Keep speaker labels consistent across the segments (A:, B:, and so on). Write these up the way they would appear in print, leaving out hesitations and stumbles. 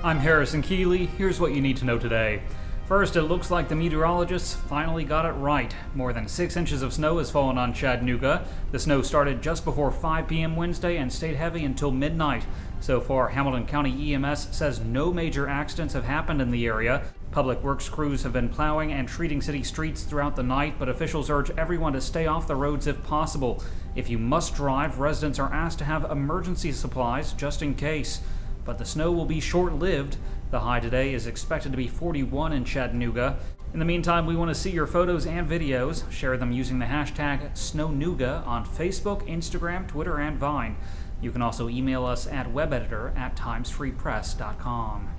A: I'm Harrison Keeley. Here's what you need to know today. First, it looks like the meteorologists finally got it right. More than 6 inches of snow has fallen on Chattanooga. The snow started just before 5 p.m. Wednesday and stayed heavy until midnight. So far, Hamilton County EMS says no major accidents have happened in the area. Public works crews have been plowing and treating city streets throughout the night, but officials urge everyone to stay off the roads if possible. If you must drive, residents are asked to have emergency supplies just in case. But the snow will be short-lived. The high today is expected to be 41 in Chattanooga. In the meantime, we want to see your photos and videos. Share them using the hashtag SnowNooga on Facebook, Instagram, Twitter, and Vine. You can also email us at webeditor@timesfreepress.com.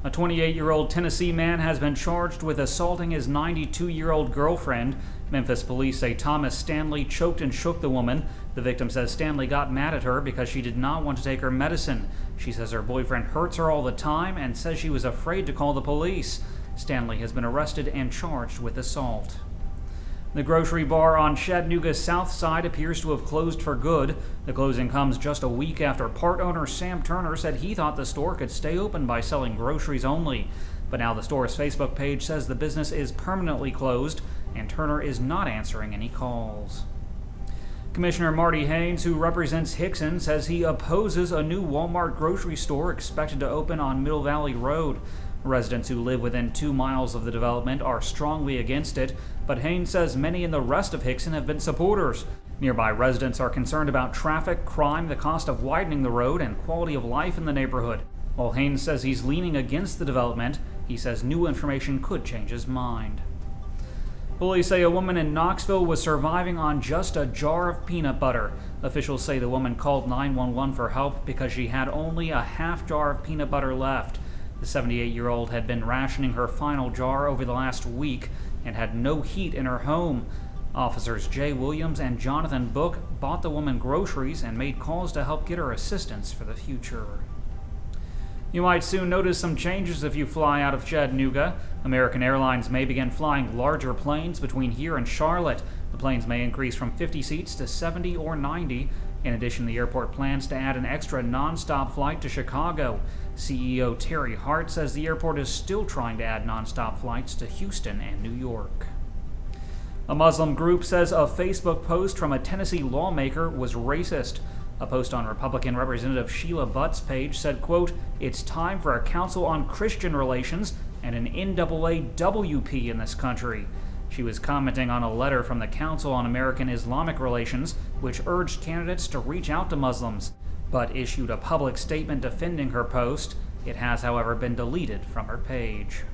A: A 28-year-old Tennessee man has been charged with assaulting his 92-year-old girlfriend. Memphis police say Thomas Standley choked and shook the woman. The victim says Stanley got mad at her because she did not want to take her medicine. She says her boyfriend hurts her all the time and says she was afraid to call the police. Stanley has been arrested and charged with assault. The grocery bar on Chattanooga's south side appears to have closed for good. The closing comes just a week after part owner Sam Turner said he thought the store could stay open by selling groceries only. But now the store's Facebook page says the business is permanently closed and Turner is not answering any calls. Commissioner Marty Haynes, who represents Hickson, says he opposes a new Walmart grocery store expected to open on Middle Valley Road. Residents who live within 2 miles of the development are strongly against it, but Haynes says many in the rest of Hickson have been supporters. Nearby residents are concerned about traffic, crime, the cost of widening the road, and quality of life in the neighborhood. While Haynes says he's leaning against the development, he says new information could change his mind. Police say a woman in Knoxville was surviving on just a jar of peanut butter. Officials say the woman called 911 for help because she had only a half jar of peanut butter left. The 78-year-old had been rationing her final jar over the last week and had no heat in her home. Officers Jay Williams and Jonathan Book bought the woman groceries and made calls to help get her assistance for the future. You might soon notice some changes if you fly out of Chattanooga. American Airlines may begin flying larger planes between here and Charlotte. The planes may increase from 50 seats to 70 or 90. In addition, the airport plans to add an extra nonstop flight to Chicago. CEO Terry Hart says the airport is still trying to add nonstop flights to Houston and New York. A Muslim group says a Facebook post from a Tennessee lawmaker was racist. A post on Republican Representative Sheila Butt's page said, quote, "It's time for a council on Christian relations and an NAAWP in this country." She was commenting on a letter from the Council on American Islamic Relations, which urged candidates to reach out to Muslims. Butt issued a public statement defending her post. It has, however, been deleted from her page.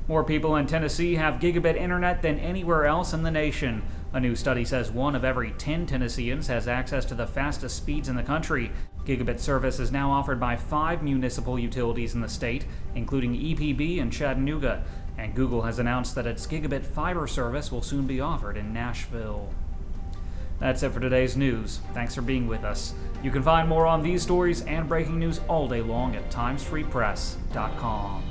A: More people in Tennessee have gigabit internet than anywhere else in the nation. A new study says 1 of every 10 Tennesseans has access to the fastest speeds in the country. Gigabit service is now offered by 5 municipal utilities in the state, including EPB and Chattanooga. And Google has announced that its gigabit fiber service will soon be offered in Nashville. That's it for today's news. Thanks for being with us. You can find more on these stories and breaking news all day long at timesfreepress.com.